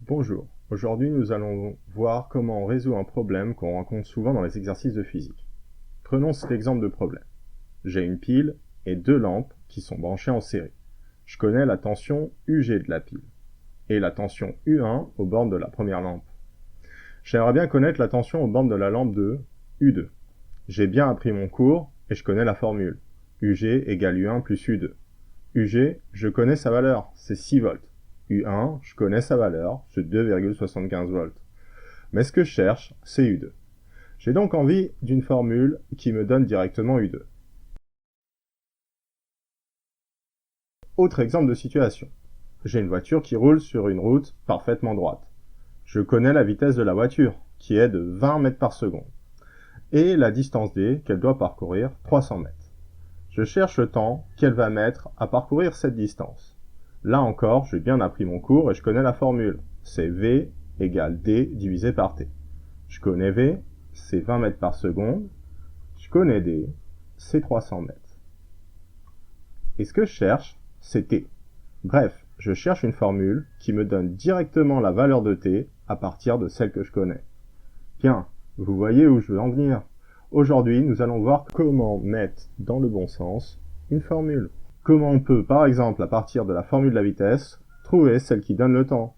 Bonjour, aujourd'hui nous allons voir comment on résout un problème qu'on rencontre souvent dans les exercices de physique. Prenons cet exemple de problème. J'ai une pile et deux lampes qui sont branchées en série. Je connais la tension UG de la pile et la tension U1 aux bornes de la première lampe. J'aimerais bien connaître la tension aux bornes de la lampe 2, U2. J'ai bien appris mon cours et je connais la formule. UG égale U1 plus U2. UG, je connais sa valeur, c'est 6 volts. U1, je connais sa valeur, c'est 2,75 volts. Mais ce que je cherche, c'est U2. J'ai donc envie d'une formule qui me donne directement U2. Autre exemple de situation. J'ai une voiture qui roule sur une route parfaitement droite. Je connais la vitesse de la voiture, qui est de 20 mètres par seconde, et la distance D qu'elle doit parcourir, 300 mètres. Je cherche le temps qu'elle va mettre à parcourir cette distance. Là encore, j'ai bien appris mon cours et je connais la formule. C'est V égale D divisé par T. Je connais V, c'est 20 mètres par seconde. Je connais D, c'est 300 mètres. Et ce que je cherche, c'est T. Bref, je cherche une formule qui me donne directement la valeur de T à partir de celle que je connais. Bien, vous voyez où je veux en venir. Aujourd'hui, nous allons voir comment mettre dans le bon sens une formule. Comment on peut, par exemple, à partir de la formule de la vitesse, trouver celle qui donne le temps.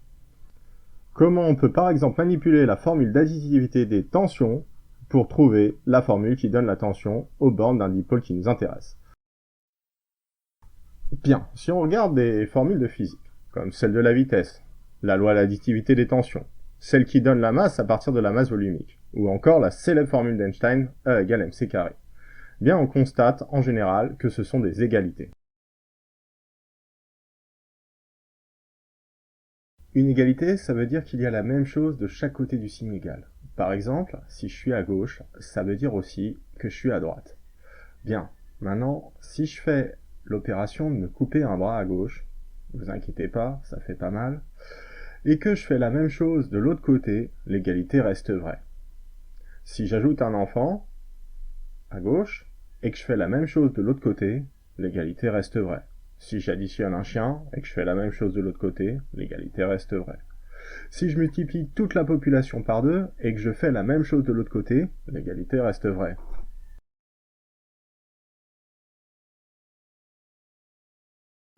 Comment on peut, par exemple, manipuler la formule d'additivité des tensions pour trouver la formule qui donne la tension aux bornes d'un dipôle qui nous intéresse. Bien, si on regarde des formules de physique, comme celle de la vitesse, la loi de l'additivité des tensions, celle qui donne la masse à partir de la masse volumique, ou encore la célèbre formule d'Einstein, E égale mc carré, bien on constate en général que ce sont des égalités. Une égalité, ça veut dire qu'il y a la même chose de chaque côté du signe égal. Par exemple, si je suis à gauche, ça veut dire aussi que je suis à droite. Bien, maintenant, si je fais l'opération de me couper un bras à gauche, ne vous inquiétez pas, ça fait pas mal, et que je fais la même chose de l'autre côté, l'égalité reste vraie. Si j'ajoute un enfant à gauche, et que je fais la même chose de l'autre côté, l'égalité reste vraie. Si j'additionne un chien, et que je fais la même chose de l'autre côté, l'égalité reste vraie. Si je multiplie toute la population par 2, et que je fais la même chose de l'autre côté, l'égalité reste vraie.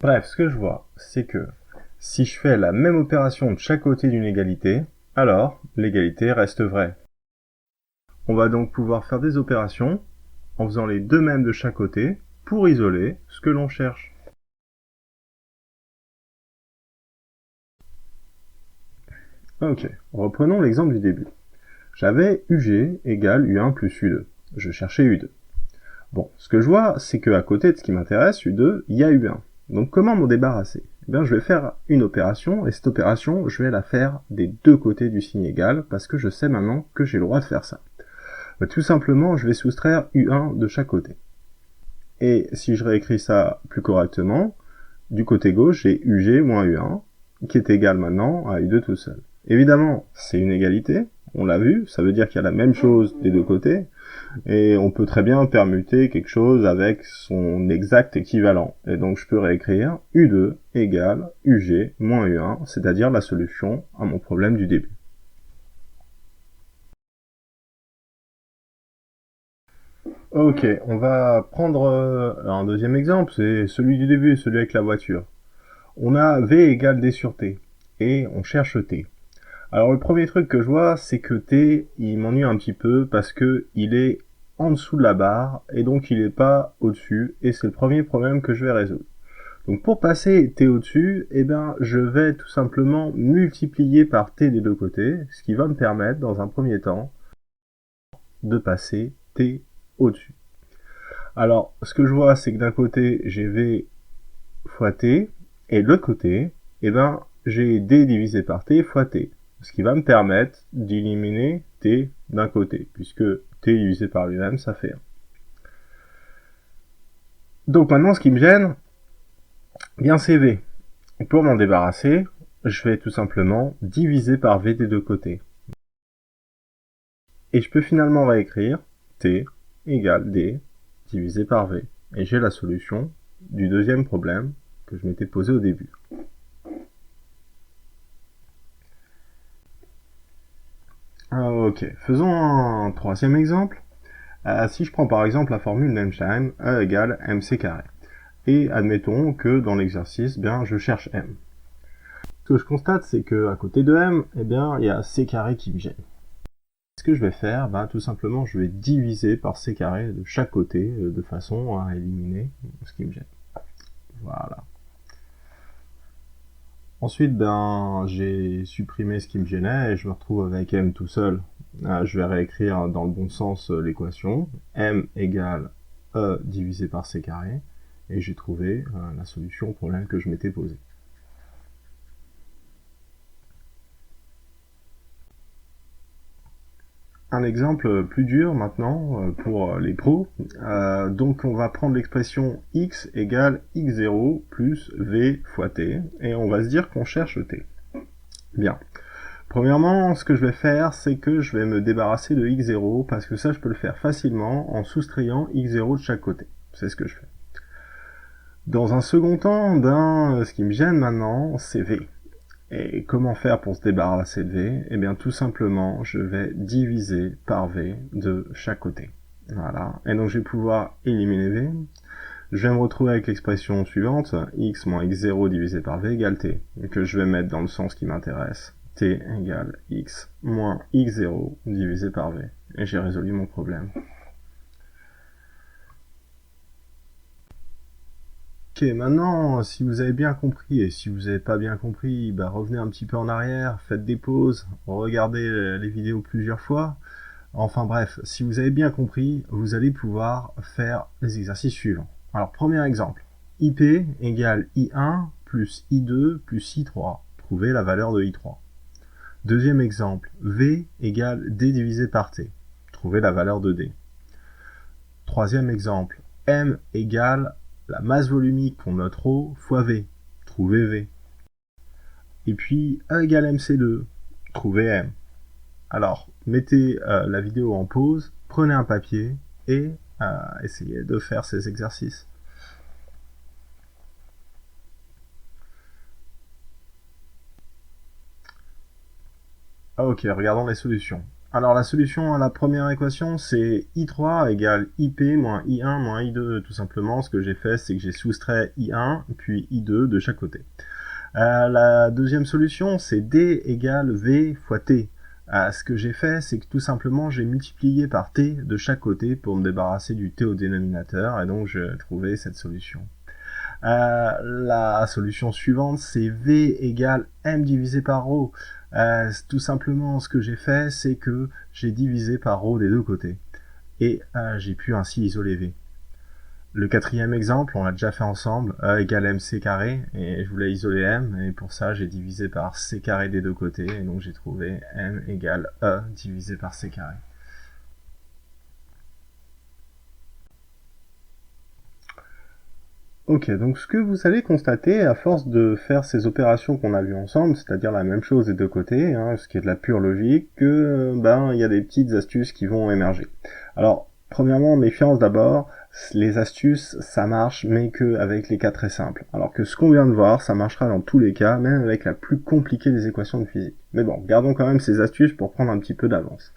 Bref, ce que je vois, c'est que si je fais la même opération de chaque côté d'une égalité, alors l'égalité reste vraie. On va donc pouvoir faire des opérations en faisant les deux mêmes de chaque côté pour isoler ce que l'on cherche. Ok, reprenons l'exemple du début. J'avais UG égale U1 plus U2. Je cherchais U2. Bon, ce que je vois, c'est qu'à côté de ce qui m'intéresse, U2, il y a U1. Donc comment m'en débarrasser? Eh bien, je vais faire une opération, et cette opération, je vais la faire des deux côtés du signe égal, parce que je sais maintenant que j'ai le droit de faire ça. Tout simplement, je vais soustraire U1 de chaque côté. Et si je réécris ça plus correctement, du côté gauche, j'ai UG moins U1, qui est égal maintenant à U2 tout seul. Évidemment, c'est une égalité, on l'a vu, ça veut dire qu'il y a la même chose des deux côtés, et on peut très bien permuter quelque chose avec son exact équivalent. Et donc je peux réécrire U2 égale UG moins U1, c'est-à-dire la solution à mon problème du début. Ok, on va prendre un deuxième exemple, c'est celui du début, celui avec la voiture. On a V égale D sur T, et on cherche T. Alors le premier truc que je vois, c'est que T, il m'ennuie un petit peu parce que il est en dessous de la barre, et donc il n'est pas au-dessus, et c'est le premier problème que je vais résoudre. Donc pour passer T au-dessus, eh ben, je vais tout simplement multiplier par T des deux côtés, ce qui va me permettre, dans un premier temps, de passer T au-dessus. Alors, ce que je vois, c'est que d'un côté, j'ai V fois T, et de l'autre côté, eh ben, j'ai D divisé par T fois T, ce qui va me permettre d'éliminer T d'un côté, puisque T divisé par lui-même, ça fait 1. Donc maintenant, ce qui me gêne, bien c'est V. Et pour m'en débarrasser, je vais tout simplement diviser par V des deux côtés. Et je peux finalement réécrire T égale D divisé par V. Et j'ai la solution du deuxième problème que je m'étais posé au début. Ok, faisons un troisième exemple. Si je prends par exemple la formule d'Einstein, E égale mc carré. Et admettons que dans l'exercice, bien, je cherche m. Ce que je constate, c'est que à côté de m, eh bien, il y a c carré qui me gêne. Ce que je vais faire, tout simplement, je vais diviser par c carré de chaque côté, de façon à éliminer ce qui me gêne. Voilà. Ensuite, j'ai supprimé ce qui me gênait et je me retrouve avec m tout seul. Je vais réécrire dans le bon sens l'équation. M égale E divisé par c carré. Et j'ai trouvé la solution au problème que je m'étais posé. Un exemple plus dur maintenant pour les pros. Donc on va prendre l'expression x égale x0 plus v fois t, et on va se dire qu'on cherche t. Bien. Premièrement, ce que je vais faire, c'est que je vais me débarrasser de x0, parce que ça je peux le faire facilement en soustrayant x0 de chaque côté. C'est ce que je fais. Dans un second temps, ce qui me gêne maintenant, c'est v. Et comment faire pour se débarrasser de v? Eh bien tout simplement, je vais diviser par v de chaque côté. Voilà. Et donc je vais pouvoir éliminer v. Je vais me retrouver avec l'expression suivante, x moins x0 divisé par v égale t, que je vais mettre dans le sens qui m'intéresse. T égale x moins x0 divisé par v. Et j'ai résolu mon problème. Ok, maintenant, si vous avez bien compris, et si vous n'avez pas bien compris, revenez un petit peu en arrière, faites des pauses, regardez les vidéos plusieurs fois. Enfin bref, si vous avez bien compris, vous allez pouvoir faire les exercices suivants. Alors, premier exemple, IP égale I1 plus I2 plus I3. Trouvez la valeur de I3. Deuxième exemple, V égale D divisé par T. Trouvez la valeur de D. Troisième exemple, M égale la masse volumique pour notre eau fois V. Trouvez V. Et puis E égale MC2. Trouvez M. Alors, mettez la vidéo en pause, prenez un papier et essayez de faire ces exercices. Ok, regardons les solutions. Alors la solution à la première équation, c'est I3 égale IP moins I1 moins I2. Tout simplement, ce que j'ai fait, c'est que j'ai soustrait I1 puis I2 de chaque côté. La deuxième solution, c'est D égale V fois T. Ce que j'ai fait, c'est que tout simplement, j'ai multiplié par T de chaque côté pour me débarrasser du T au dénominateur, et donc j'ai trouvé cette solution. La solution suivante, c'est V égale M divisé par ρ. Tout simplement, ce que j'ai fait, c'est que j'ai divisé par ρ des deux côtés. Et j'ai pu ainsi isoler V. Le quatrième exemple, on l'a déjà fait ensemble, E égale mc carré, et je voulais isoler m, et pour ça j'ai divisé par c carré des deux côtés, et donc j'ai trouvé m égale E divisé par c carré. Ok, donc ce que vous allez constater à force de faire ces opérations qu'on a vues ensemble, c'est-à-dire la même chose des deux côtés, ce qui est de la pure logique, que il y a des petites astuces qui vont émerger. Alors, premièrement, méfiance d'abord, les astuces, ça marche, mais qu'avec les cas très simples. Alors que ce qu'on vient de voir, ça marchera dans tous les cas, même avec la plus compliquée des équations de physique. Mais bon, gardons quand même ces astuces pour prendre un petit peu d'avance.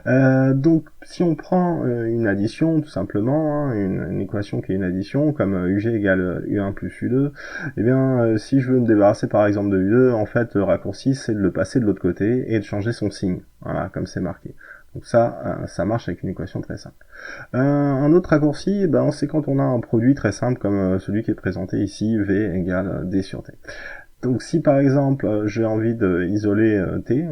Donc, si on prend une addition, tout simplement, une équation qui est une addition, comme UG égale U1 plus U2, eh bien, si je veux me débarrasser par exemple de U2, en fait, le raccourci, c'est de le passer de l'autre côté et de changer son signe. Voilà, comme c'est marqué. Donc ça marche avec une équation très simple. Un autre raccourci, c'est quand on a un produit très simple comme celui qui est présenté ici, V égale D sur T. Donc si par exemple j'ai envie d'isoler T,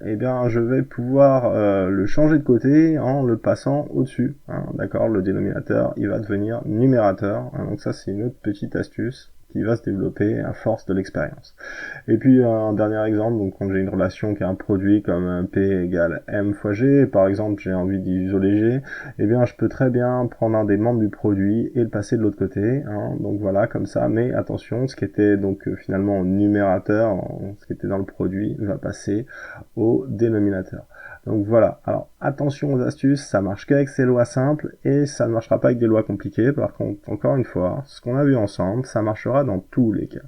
eh bien je vais pouvoir le changer de côté en le passant au-dessus. D'accord, le dénominateur il va devenir numérateur. Donc ça c'est une autre petite astuce qui va se développer à force de l'expérience. Et puis un dernier exemple, donc quand j'ai une relation qui a un produit comme P égale M fois G, par exemple j'ai envie d'isoler G, eh bien je peux très bien prendre un des membres du produit et le passer de l'autre côté, donc voilà, comme ça, mais attention, ce qui était donc finalement au numérateur, ce qui était dans le produit, va passer au dénominateur. Donc voilà, alors attention aux astuces, ça marche qu'avec ces lois simples et ça ne marchera pas avec des lois compliquées. Par contre, encore une fois, ce qu'on a vu ensemble, ça marchera dans tous les cas.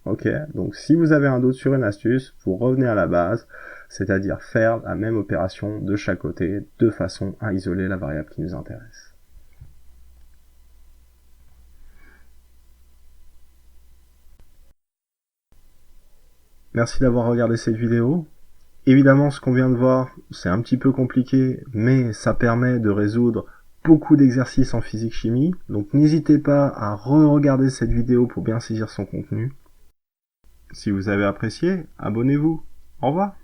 Ok, donc si vous avez un doute sur une astuce, vous revenez à la base, c'est-à-dire faire la même opération de chaque côté de façon à isoler la variable qui nous intéresse. Merci d'avoir regardé cette vidéo. Évidemment, ce qu'on vient de voir, c'est un petit peu compliqué, mais ça permet de résoudre beaucoup d'exercices en physique-chimie, donc n'hésitez pas à re-regarder cette vidéo pour bien saisir son contenu. Si vous avez apprécié, abonnez-vous. Au revoir.